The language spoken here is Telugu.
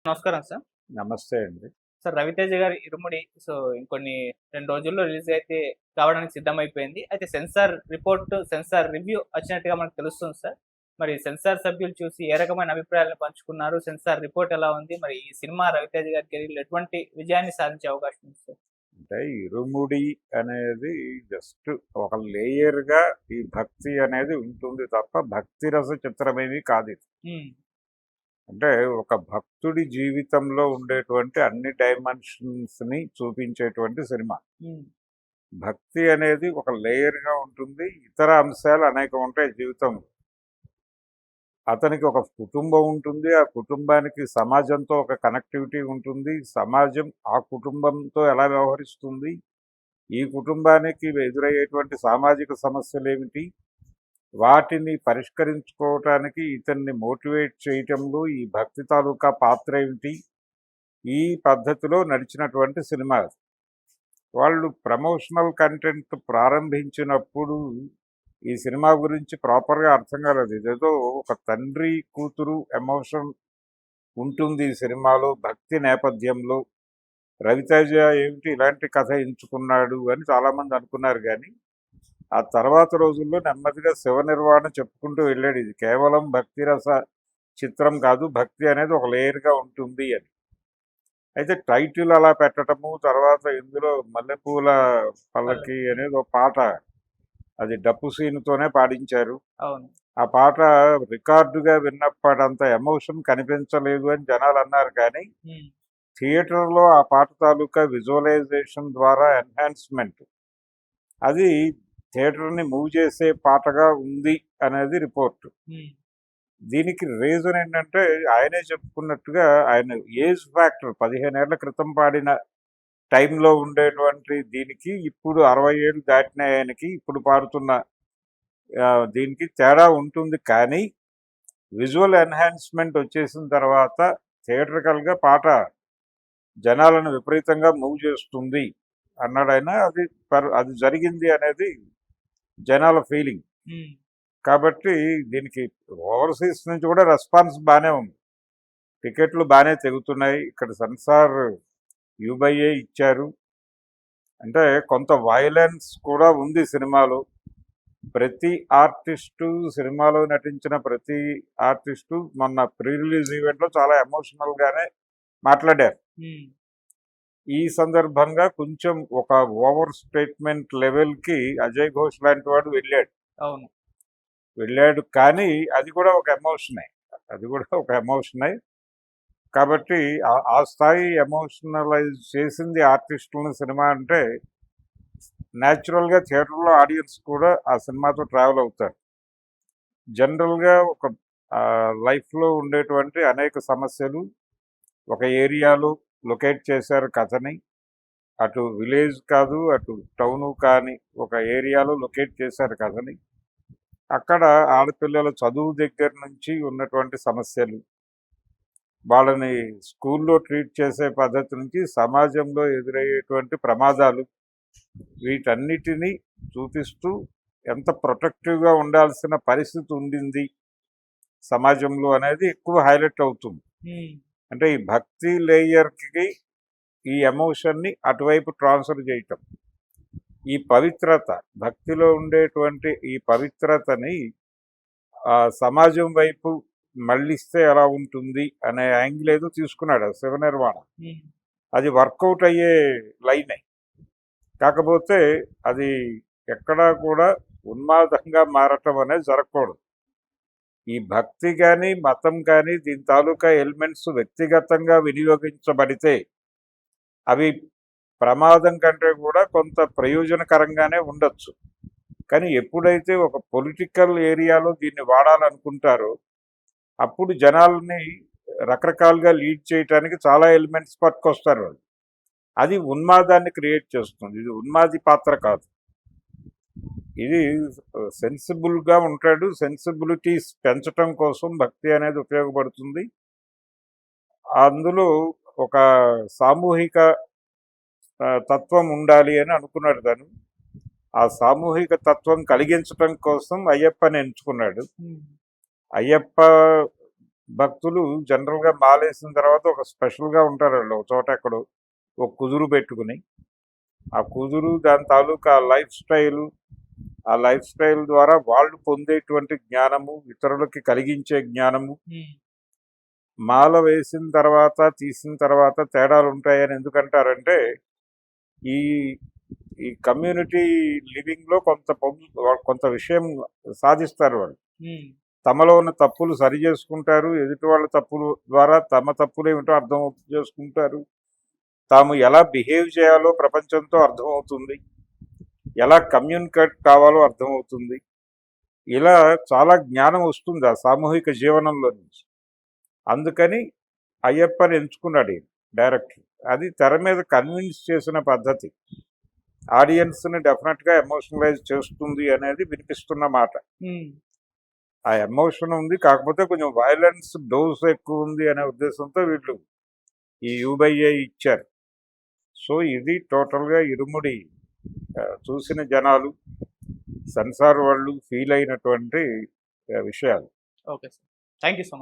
నమస్కారం సార్. నమస్తే అండి. సార్ 'రవితేజ' గారి 'ఇరుముడి' ఇంకొన్ని 2 రోజుల్లో రిలీజ్ అయితే కావడానికి సిద్ధమైపోయింది. అయితే సెన్సార్ రివ్యూ వచ్చినట్టుగా మనకు తెలుస్తుంది సార్. మరి సెన్సార్ సభ్యులు చూసి ఏ రకమైన అభిప్రాయాలను పంచుకున్నారు? సెన్సార్ రిపోర్ట్ ఎలా ఉంది? మరి ఈ సినిమా 'రవితేజ' గారి కెరీర్‌లో ఎటువంటి విజయాన్ని సాధించే అవకాశం ఉంది సార్? అంటే 'ఇరుముడి' అనేది జస్ట్ ఒక లేయర్‌గా ఈ భక్తి అనేది ఉంటుంది తప్ప భక్తి రస చిత్రమేమీ కాదిది. హ్మ్. అంటే ఒక భక్తుడి జీవితంలో ఉండేటువంటి అన్ని డైమెన్షన్స్‌ని చూపించేటువంటి సినిమా. హ్మ్. భక్తి అనేది ఒక లేయర్‌గా ఉంటుంది. ఇతర అంశాలు అనేకం ఉంటాయి జీవితంలో. అతనికి ఒక కుటుంబం ఉంటుంది. ఆ కుటుంబానికి సమాజంతో ఒక కనెక్టివిటీ ఉంటుంది. సమాజం ఆ కుటుంబంతో ఎలా వ్యవహరిస్తుంది? ఈ కుటుంబానికి ఎదురయ్యేటువంటి సామాజిక సమస్యలేమిటి? వాటిని పరిష్కరించుకోవటానికి ఇతన్ని మోటివేట్ చేయటంలో ఈ భక్తి తాలూకా పాత్ర ఏమిటి? ఈ పద్ధతిలో నడిచినటువంటి సినిమా అది. వాళ్ళు ప్రమోషనల్ కంటెంట్ ప్రారంభించినప్పుడు ఈ సినిమా గురించి ప్రాపర్‌గా అర్థం కాలేదు. ఇదేదో ఒక తండ్రి, కూతురు ఎమోషన్ ఉంటుంది ఈ సినిమాలో భక్తి నేపథ్యంలో. 'రవితేజ' ఏమిటి ఇలాంటి కథ ఎంచుకున్నాడు అని చాలామంది అనుకున్నారు గానీ, ఆ తర్వాత రోజుల్లో నెమ్మదిగా శివ నిర్వాణ చెప్పుకుంటూ వెళ్ళాడు. ఇది కేవలం భక్తి రస చిత్రం కాదు. భక్తి అనేది ఒక లేయర్‌గా ఉంటుంది అని. అయితే టైటిల్ అలా పెట్టడము, తర్వాత ఇందులో 'మల్లెపూల పల్లకి' అనేది ఒక పాట. అది డప్పు సీనుతోనే పాడించారు. అవును. ఆ పాట రికార్డుగా విన్నప్పుడంత ఎమోషన్ కనిపించలేదు అని జనాలన్నారు కానీ, హ్మ్. థియేటర్‌లో ఆ పాట తాలూకా విజువలైజేషన్ ద్వారా ఎన్హాన్స్‌మెంట్ అది థియేటర్‌ని మూవ్ చేసే పాటగా ఉంది అనేది రిపోర్ట్. హ్మ్. దీనికి రీజన్ ఏంటంటే ఆయనే చెప్పుకున్నట్టుగా ఆయన ఏజ్ ఫ్యాక్టర్ 15 ఏళ్ల క్రితం పాడిన టైంలో ఉండేటువంటి దీనికి ఇప్పుడు 60 ఏళ్ళు దాటిన ఆయనకి ఇప్పుడు పాడుతున్న దీనికి తేడా ఉంటుంది. కానీ విజువల్ ఎన్హాన్స్‌మెంట్ వచ్చేసిన తర్వాత థియేట్రికల్‌గా పాట జనాలను విపరీతంగా మూవ్ చేస్తుంది అన్నాడాయన. అది జరిగింది అనేది జనాల ఫీలింగ్. హ్మ్. కాబట్టి దీనికి ఓవర్‌సీస్ నుంచి కూడా రెస్పాన్స్ బానే ఉంది. టికెట్లు బానే తెగుతున్నాయి. ఇక్కడ సెన్సార్ యూ/ఏ ఇచ్చారు. అంటే కొంత వయలెన్స్ కూడా ఉంది సినిమాలో. ప్రతి ఆర్టిస్టు సినిమాలో నటించిన ప్రతి ఆర్టిస్టు మొన్న ప్రీ రిలీజ్ ఈవెంట్‌లో చాలా ఎమోషనల్‌గానే మాట్లాడారు. హ్మ్. ఈ సందర్భంగా కొంచెం ఒక ఓవర్ స్టేట్మెంట్ లెవెల్‌కి అజయ్ ఘోష్ లాంటి వాడు అవును. వెళ్ళాడు. కానీ అది కూడా ఒక ఎమోషనే. అది కూడా ఒక ఎమోషనే. కాబట్టి ఆ స్థాయి ఎమోషనలైజ్ చేసింది ఆర్టిస్టులని సినిమా అంటే న్యాచురల్‌గా థియేటర్‌లో ఆడియన్స్ కూడా ఆ సినిమాతో ట్రావెల్ అవుతారు. జనరల్‌గా ఒక లైఫ్‌లో ఉండేటువంటి అనేక సమస్యలు ఒక ఏరియాలో లొకేట్ చేశారు కథని. అటు విలేజ్ కాదు, అటు టౌను కానీ ఒక ఏరియాలో లొకేట్ చేశారు కథని. అక్కడ ఆడపిల్లల చదువు దగ్గర నుంచి ఉన్నటువంటి సమస్యలు, వాళ్ళని స్కూల్లో ట్రీట్ చేసే పద్ధతి నుంచి సమాజంలో ఎదురయ్యేటువంటి ప్రమాదాలు, వీటన్నిటినీ చూపిస్తూ ఎంత ప్రొటెక్టివ్‌గా ఉండాల్సిన పరిస్థితి ఉండింది సమాజంలో అనేది ఎక్కువ హైలైట్ అవుతుంది. హ్మ్. అంటే ఈ భక్తి లేయర్‌కి ఈ ఎమోషన్‌ని అటువైపు ట్రాన్స్‌ఫర్ చేయటం. ఈ పవిత్రత, భక్తిలో ఉండేటువంటి ఈ పవిత్రతని సమాజం వైపు మళ్ళిస్తే ఎలా ఉంటుంది అనే యాంగిల్ ఏదో తీసుకున్నాడు ఆ శివ నిర్వాణ. హ్మ్. అది వర్కౌట్ అయ్యే లైనే. కాకపోతే అది ఎక్కడా కూడా ఉన్మాదంగా మారటం అనేది జరగకూడదు. ఈ భక్తి కానీ, మతం కానీ దీని తాలూకా ఎలిమెంట్స్ వ్యక్తిగతంగా వినియోగించబడితే అవి ప్రమాదం కంటే కూడా కొంత ప్రయోజనకరంగానే ఉండొచ్చు. కానీ ఎప్పుడైతే ఒక పొలిటికల్ ఏరియాలో దీన్ని వాడాలనుకుంటారో అప్పుడు జనాల్ని రకరకాలుగా లీడ్ చేయటానికి చాలా ఎలిమెంట్స్ పట్టుకొస్తారు వాళ్ళు. అది ఉన్మాదాన్ని క్రియేట్ చేస్తుంది. ఇది ఉన్మాది పాత్ర కాదు. ఇది సెన్సిబుల్‌గా ఉంటాడు. సెన్సిబిలిటీస్ పెంచటం కోసం భక్తి అనేది ఉపయోగపడుతుంది. అందులో ఒక సామూహిక తత్వం ఉండాలి అని అనుకున్నాడు తను. ఆ సామూహిక తత్వం కలిగించటం కోసం అయ్యప్పని ఎంచుకున్నాడు. హ్మ్. అయ్యప్ప భక్తులు జనరల్గా మాలేసిన తర్వాత ఒక స్పెషల్గా ఉంటారు వాళ్ళు ఒక చోట ఎక్కడో ఒక కుదురు పెట్టుకుని ఆ కుదురు దాని తాలూకా ఆ లైఫ్ స్టైల్ ద్వారా వాళ్ళు పొందేటువంటి జ్ఞానము ఇతరులకి కలిగించే జ్ఞానము మాల వేసిన తర్వాత తీసిన తర్వాత తేడాలు ఉంటాయని ఎందుకంటారంటే ఈ ఈ కమ్యూనిటీ లివింగ్ లో కొంత విషయం సాధిస్తారు వాళ్ళు. తమలో ఉన్న తప్పులు సరి చేసుకుంటారు, ఎదుటి వాళ్ళ తప్పుల ద్వారా తమ తప్పులు ఏమిటో అర్థం చేసుకుంటారు, తాము ఎలా బిహేవ్ చేయాలో ప్రపంచంతో అర్థమవుతుంది, ఎలా కమ్యూనికేట్ కావాలో అర్థమవుతుంది. ఇలా చాలా జ్ఞానం వస్తుంది ఆ సామూహిక జీవనంలో నుంచి. అందుకని అయ్యప్పని ఎంచుకున్నాడు డైరెక్టర్. అది తెర మీద కన్విన్స్ చేసిన పద్ధతి ఆడియన్స్ని డెఫినెట్గా ఎమోషనలైజ్ చేస్తుంది అనేది వినిపిస్తున్న మాట. ఆ ఎమోషన్ ఉంది, కాకపోతే కొంచెం వైలెన్స్ డోస్ ఎక్కువ ఉంది అనే ఉద్దేశంతో వీళ్ళు ఈ U/A ఇచ్చారు. సో ఇది టోటల్గా ఇరుముడి చూసిన జనాలు సెన్సార్ వాళ్ళు ఫీల్ అయినటువంటి విషయాలు. Okay sir, thank you so much.